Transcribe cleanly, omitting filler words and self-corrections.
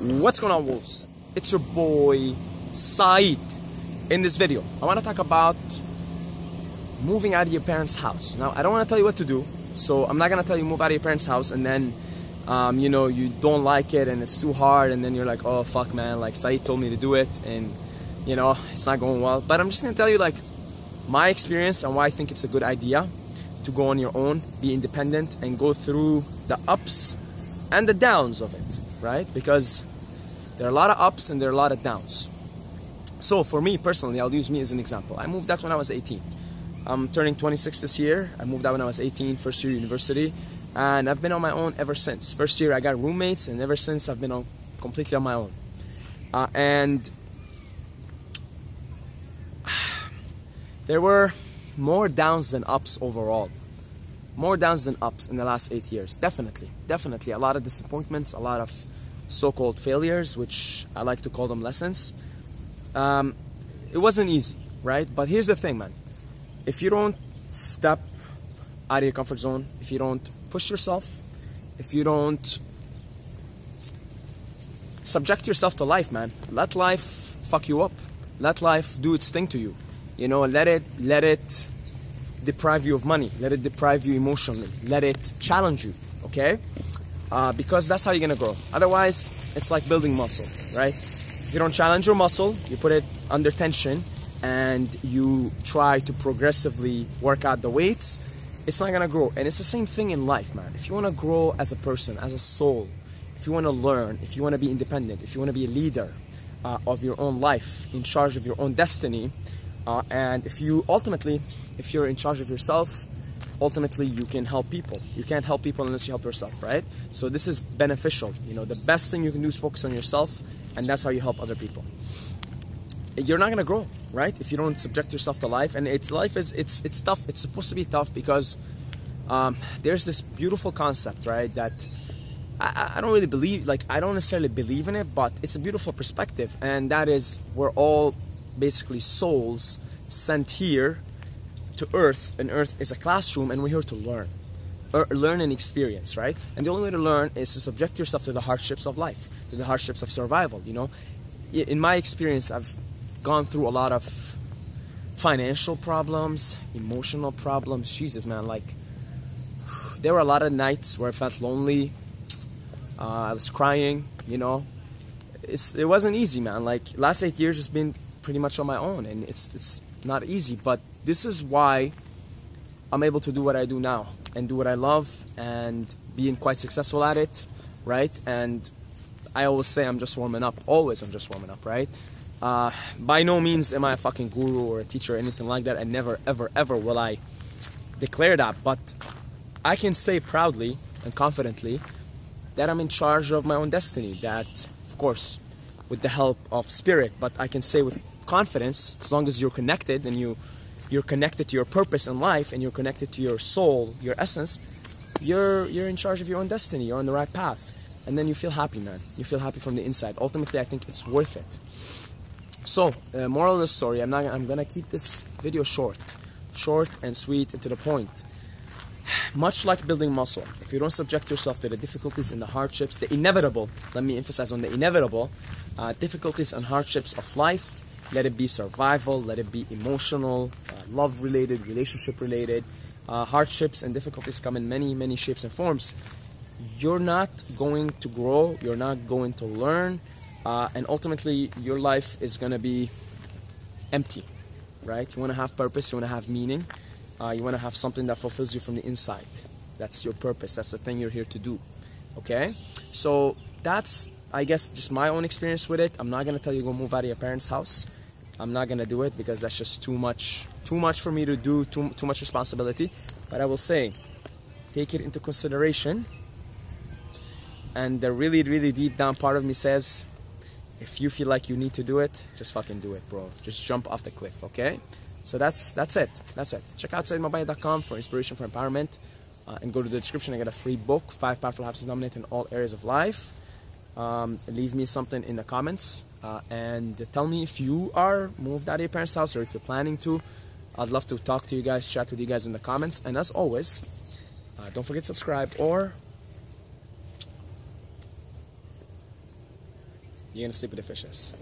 What's going on, wolves? It's your boy Saeed. In this video I want to talk about moving out of your parents' house. Now I don't want to tell you what to do, so I'm not going to tell you move out of your parents' house and then you know, you don't like it and it's too hard and then you're like, oh fuck man, like Saeed told me to do it and you know it's not going well. But I'm just going to tell you like my experience and why I think it's a good idea to go on your own, be independent and go through the ups and the downs of it, right? Because there are a lot of ups and there are a lot of downs. So for me personally, I'll use me as an example. I moved out when I was 18. I'm turning 26 this year. I moved out when I was 18, first year university, and I've been on my own ever since. First year I got roommates, and ever since I've been completely on my own. And there were more downs than ups overall. More downs than ups in the last 8 years, definitely. Definitely a lot of disappointments, a lot of so-called failures, which I like to call them lessons. It wasn't easy, right? But here's the thing, man. If you don't step out of your comfort zone, if you don't push yourself, if you don't subject yourself to life, man, let life fuck you up. Let life do its thing to you. You know, let it deprive you of money. Let it deprive you emotionally. Let it challenge you, okay? Because that's how you're gonna grow. Otherwise, it's like building muscle, right? If you don't challenge your muscle, you put it under tension and you try to progressively work out the weights, it's not gonna grow. And it's the same thing in life, man. If you wanna grow as a person, as a soul, if you wanna learn, if you wanna be independent, if you wanna be a leader of your own life, in charge of your own destiny, and if you're in charge of yourself, ultimately you can help people. You can't help people unless you help yourself, right? So this is beneficial. You know, the best thing you can do is focus on yourself, and that's how you help other people. You're not gonna grow, right? If you don't subject yourself to life. And it's tough. It's supposed to be tough because there's this beautiful concept, right? That I don't really believe, like I don't necessarily believe in it, but it's a beautiful perspective. And that is, we're all basically souls sent here to Earth, and Earth is a classroom, and we're here to learn and experience, right? And the only way to learn is to subject yourself to the hardships of life, to the hardships of survival. You know, in my experience, I've gone through a lot of financial problems, emotional problems. Jesus, man, like there were a lot of nights where I felt lonely. I was crying. You know, it wasn't easy, man. Like last 8 years has been pretty much on my own, and it's not easy, but this is why I'm able to do what I do now and do what I love and being quite successful at it, right? And I always say I'm just warming up. Always I'm just warming up, right? By no means am I a fucking guru or a teacher or anything like that, and never, ever, ever will I declare that. But I can say proudly and confidently that I'm in charge of my own destiny. That, of course, with the help of spirit, but I can say with confidence, as long as you're connected and you're connected to your purpose in life and you're connected to your soul, your essence, you're in charge of your own destiny. You're on the right path, and then you feel happy, man. You feel happy from the inside. Ultimately, I think it's worth it. So, moral of the story, I'm gonna keep this video short and sweet and to the point. Much like building muscle, if you don't subject yourself to the difficulties and the hardships, the inevitable, let me emphasize on the inevitable difficulties and hardships of life, let it be survival, let it be emotional, love-related, relationship-related, hardships and difficulties come in many, many shapes and forms. You're not going to grow, you're not going to learn, and ultimately your life is going to be empty, right? You want to have purpose, you want to have meaning, you want to have something that fulfills you from the inside. That's your purpose, that's the thing you're here to do, okay? So that's, I guess, just my own experience with it. I'm not going to tell you go move out of your parents' house. I'm not going to do it because that's just too much for me to do, too much responsibility. But I will say, take it into consideration. And the really, really deep down part of me says, if you feel like you need to do it, just fucking do it, bro. Just jump off the cliff, okay? So that's it. That's it. Check out SaeedMabaye.com for inspiration, for empowerment. And go to the description. I got a free book, 5 Powerful Habits to Dominate in All Areas of Life. Leave me something in the comments and tell me if you are moved out of your parents' house or if you're planning to. I'd love to talk to you guys, chat with you guys in the comments. And as always, don't forget to subscribe or you're gonna sleep with the fishes.